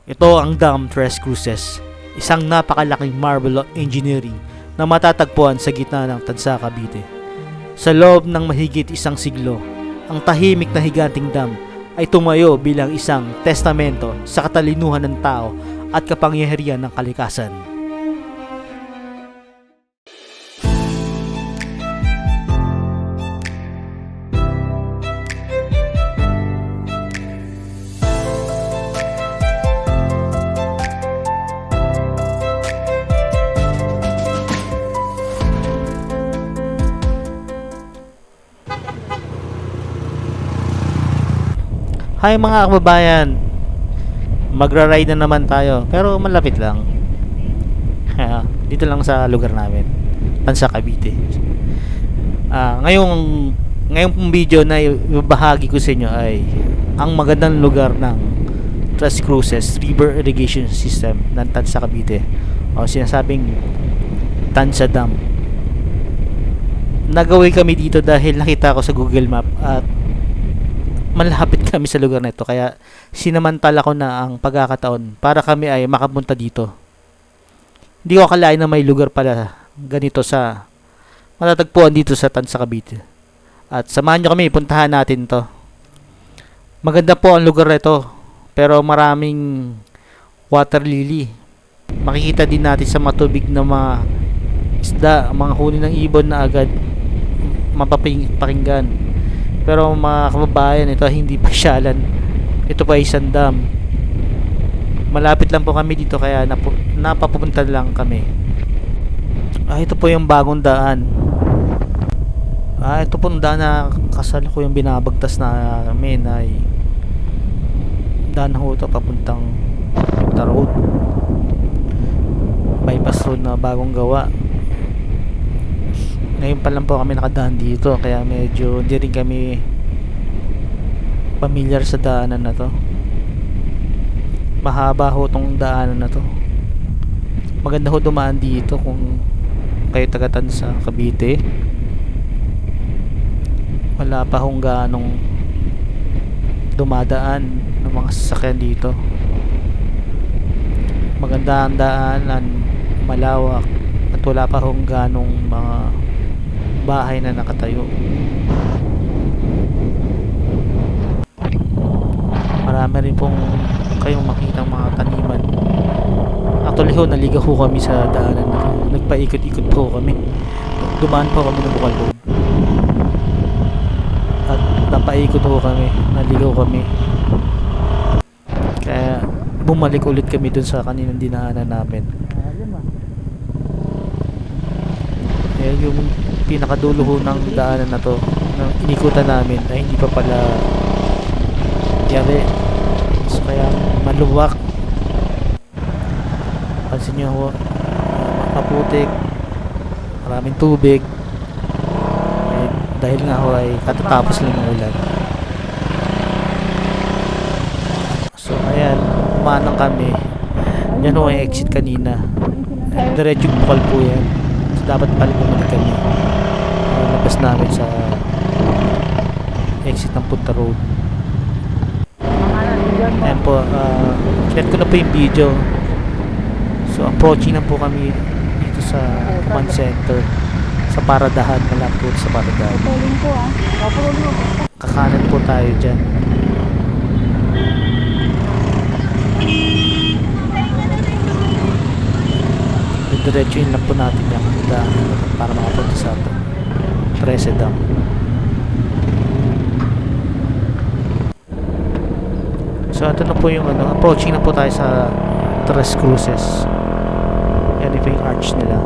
Ito ang Dam Tres Cruces, isang napakalaking marvel of engineering na matatagpuan sa gitna ng Tansa, Cavite. Sa loob ng mahigit isang siglo, ang tahimik na higanting dam ay tumayo bilang isang testamento sa katalinuhan ng tao at kapangyarihan ng kalikasan. Hi mga kababayan, magra-ride na naman tayo pero malapit lang. Dito lang sa lugar namin, Tansa, Cavite. Ngayong pong video na ibabahagi ko sa inyo ay ang magandang lugar ng Tres Cruces River Irrigation System ng Tansa, Cavite, o sinasabing Tansa Dam. Nagawin kami dito dahil nakita ko sa Google Map at malapit kami sa lugar na ito, kaya sinamantala ko na ang pagkakataon para kami ay makapunta dito. Hindi ko akalain na may lugar pala ganito sa matatagpuan dito sa Tansa, Cavite. At samahan nyo kami, puntahan natin to. Maganda po ang lugar na ito, pero maraming water lily. Makikita din natin sa matubig na mga isda, mga huni ng ibon na agad mapapakinggan. Pero mga kababayan, ito hindi pasyalan. Ito pa isang dam. Malapit lang po kami dito kaya napapunta lang kami. Ito po yung bagong daan. Ito po yung daan na kasalukuyang binabagtas namin ay daan ho ito papuntang Punta Road. Bypass road na bagong gawa. Ngayon pa lang po kami nakadaan dito, kaya medyo hindi rin kami familiar sa daanan na to. Mahaba ho tong daanan na to. Maganda ho dumaan dito kung kayo taga Tansa, Cavite. Wala pa hong ganong dumadaan ng mga sasakyan dito. Maganda ang daanan, malawak, at wala pa hong ganong mga bahay na nakatayo. Marami rin pong kayong makitang mga taniman. Actually ho, naligaw ho kami sa daanan na nagpaikot-ikot po kami. Dumaan po kami ng Bukaloob at napaikot ho kami, naligaw kami, kaya bumalik ulit kami dun sa kaninang dinaanan namin. Yung pinakadulo ho ng daanan na to ng inikutan namin ay hindi pa pala yari, so kaya maluwak. Pansin nyo ho, maputik, maraming tubig dahil nga ho ay katatapos lang ng ulan. So ayan, umanang kami. Yan ho ay exit kanina, diretso bukal po yan. Dapat pala bumalik kami. Labas namin sa exit ng Punta Road. Ayan po, share ko na po yung video. So approaching na po kami dito sa command center, sa Paradahan, malapit sa Paradahan. Kakanan po tayo dyan. Diretsuin lang po natin yung daan para makapunta sa ito, Tres Dam. So ito na po yung approaching na po tayo sa Tres Cruces. Yan yung arch nila.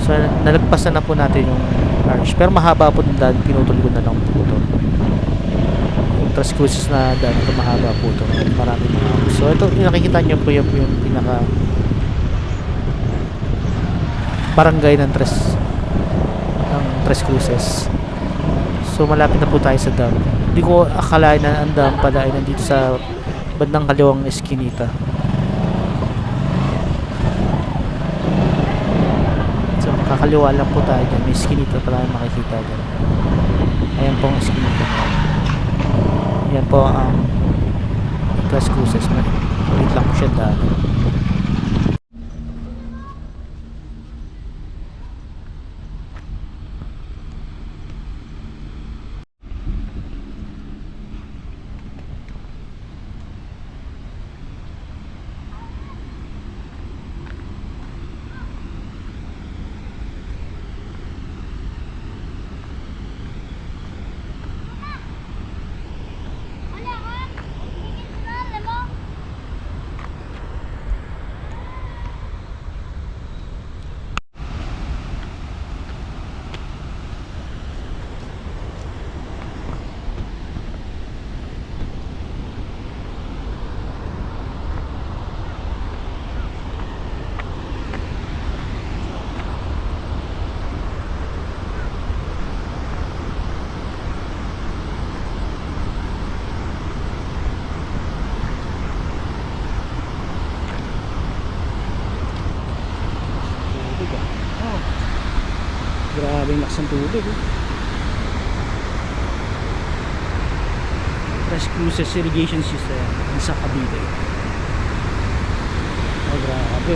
So nalagpasan na po natin yung arch, pero mahaba po yung daan, pinutol ko na lang po ito. Tres Cruces na daan, ito mahaba po ito, marami mga ako. So ito, nakikita nyo po yung pinaka barangay ng Tres Cruces. So malapit na po tayo sa dam. Hindi ko akalain na ang dam pala ay nandito sa bandang kaliwang eskinita. So kakaliwa lang po tayo dyan, may eskinita pala makikita dyan. Ayan po ang eskinita. Yan po ang Tres Cruces. Ulit lang ko siya daan. Grabe yung lakas ng tubig. Tres Cruces Irrigation System sa Cavite. Oh, grabe.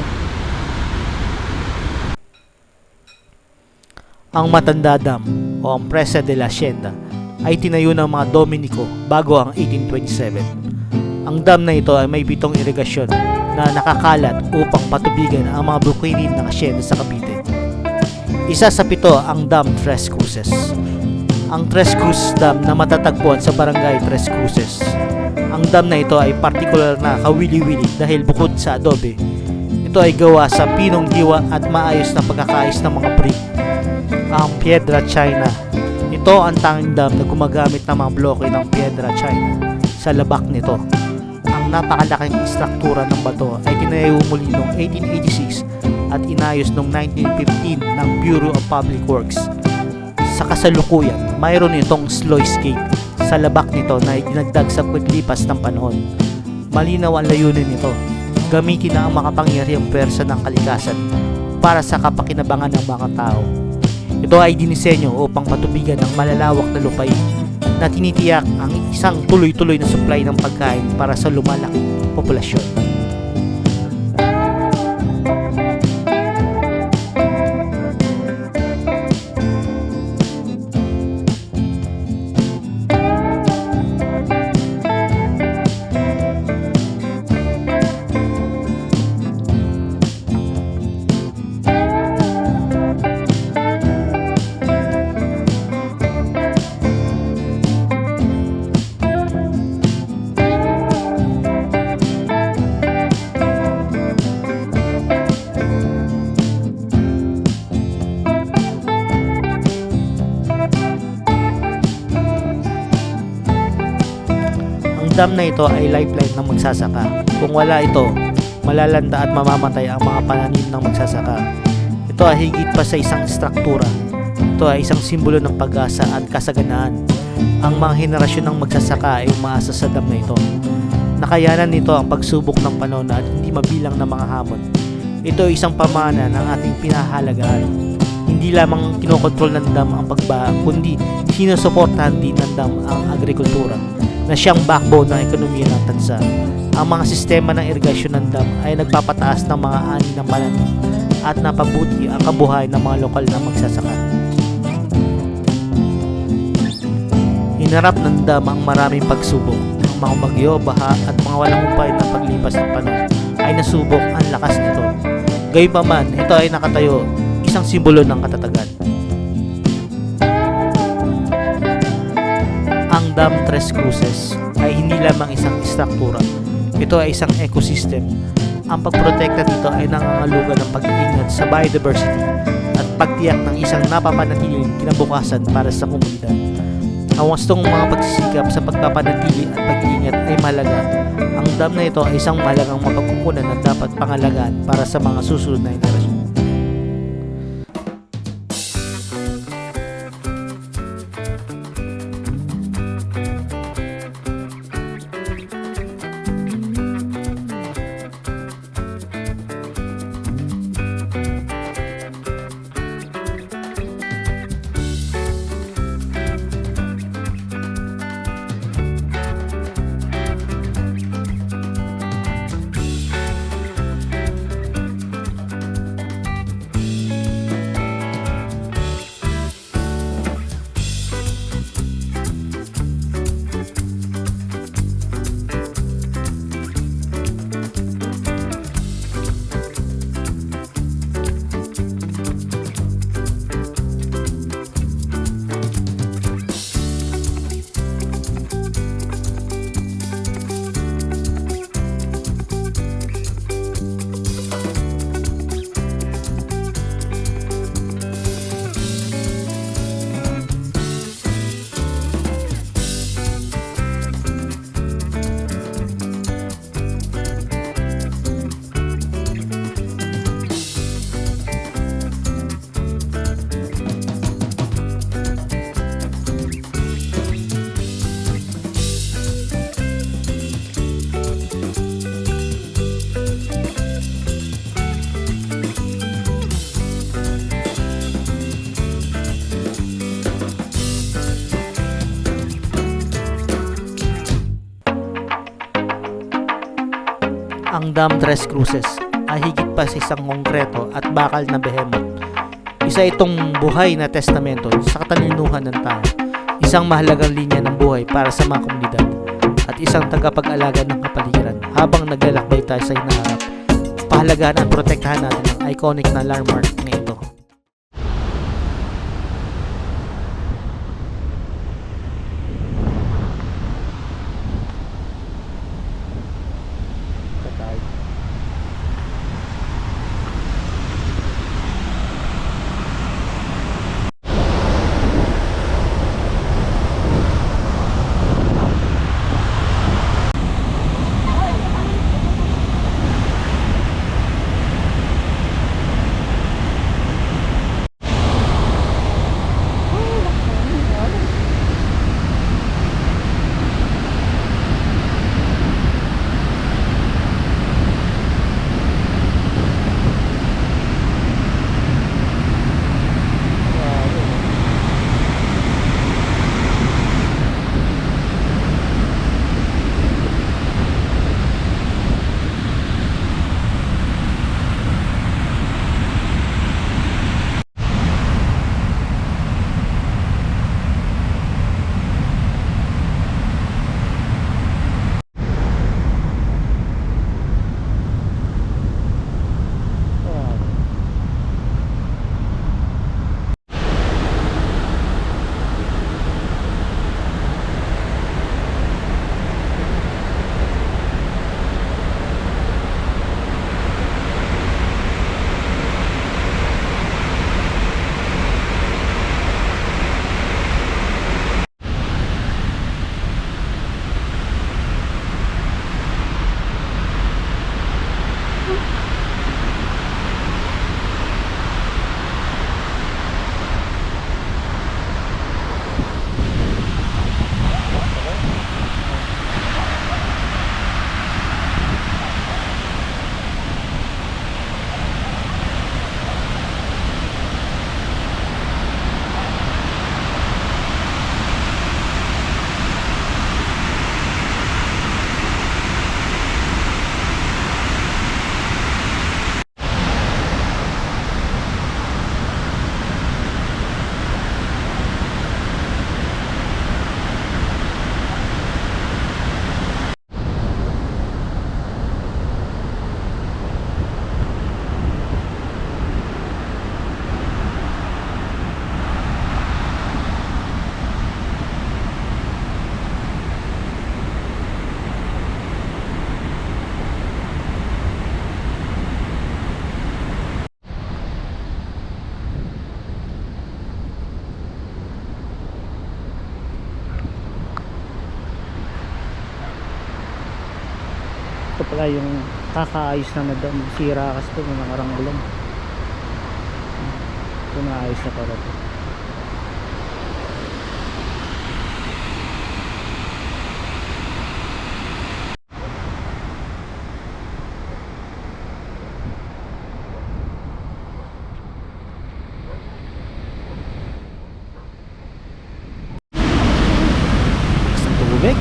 Ang Matanda Dam o ang Presa de la Hacienda ay tinayo ng mga Dominico bago ang 1827. Ang dam na ito ay may 7 irigasyon na nakakalat upang patubigan ang mga bukirin ng hacienda sa Cavite. Isa sa 7 ang Dam Tres Cruces. Ang Tres Cruces Dam na matatagpuan sa Barangay Tres Cruces. Ang dam na ito ay partikular na kawili-wili dahil bukod sa adobe, ito ay gawa sa pinong diwa at maayos na pagkakaayos ng mga brick. Ang Piedra China. Ito ang tanging dam na gumagamit ng mga bloke ng Piedra China sa labak nito. Ang napakalaking istruktura ng bato ay tinayo muli noong 1886 at inayos noong 1915 ng Bureau of Public Works. Sa kasalukuyan, mayroon itong sluice gate sa labak nito na dinagdag sa paglipas ng panahon. Malinaw ang layunin nito, gamitin na ang makapangyarihang pwersa ng kalikasan para sa kapakinabangan ng mga tao. Ito ay dinisenyo upang patubigan ang malalawak na lupain na tinitiyak ang isang tuloy-tuloy na supply ng pagkain para sa lumalaking populasyon. Dam na ito ay lifeline ng magsasaka. Kung wala ito, malalanda at mamamatay ang mga pananim ng magsasaka. Ito ay higit pa sa isang struktura. Ito ay isang simbolo ng pag-asa at kasaganaan. Ang mga henerasyon ng magsasaka ay umaasa sa dam na ito. Nakayanan nito ang pagsubok ng panahon at hindi mabilang na mga hamon. Ito ay isang pamana ng ating pinahalagaan. Hindi lamang kinokontrol ng dam ang pagbaha, kundi sinusuportahan din ng dam ang agrikultura na siyang backbone ng ekonomiya ng bansa. Ang mga sistema ng irigasyon ng dam ay nagpapataas ng mga ani ng pananim at napabuti ang kabuhayan ng mga lokal na magsasaka. Hinarap ng dam ang maraming pagsubok. Ang mga bagyo, baha at mga walang humpay na paglipas ng panahon ay nasubok ang lakas nito. Gayunpaman, ito ay nakatayo, isang simbolo ng katatagan. Ang Dam Tres Cruces ay hindi lamang isang istruktura, ito ay isang ecosystem. Ang pagprotekta dito ay nangangalugan ng pag-iingat sa biodiversity at pagtiyak ng isang napapanatiling kinabukasan para sa komunidad. Ang wastong mga pagsisikap sa pagpapanatili at pag-iingat ay mahalaga. Ang dam na ito ay isang mahalagang mapagkukunan na dapat pangalagaan para sa mga susunod na henerasyon. Ang Dam Tres Cruces ay higit pa sa isang konkreto at bakal na behemoth. Isa itong buhay na testamento sa katalinuhan ng tao, isang mahalagang linya ng buhay para sa mga komunidad, at isang tagapag-alaga ng kapaligiran habang naglalakbay tayo sa hinaharap. Pahalagahan at protektahan natin ang iconic na landmark na ito. Ito pala yung kakaayos na dam, sira kasi ito ng nakarang ulan. Ito naayos na pala ito. Isang tubig.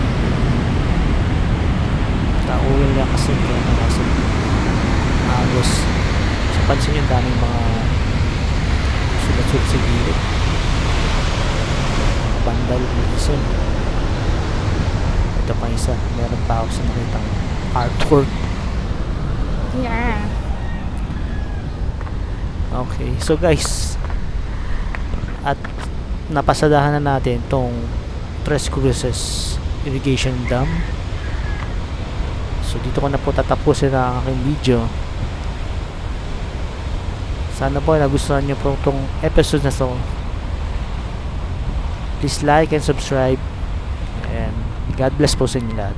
Uwi na kasi kaya nakasag agos. So pansin yung daming mga sulat-sulat sa gilid, mga bandal, reason. Ito pa isa, meron pa ako sa nakitang artwork. Yeah. Okay, so guys, at napasadahan na natin tong Tres Cruces Irrigation Dam. So dito ko na po tatapusin ang aking video. Sana po nagustuhan nyo po itong episode na to. Please like and subscribe. And God bless po sa inyo lahat.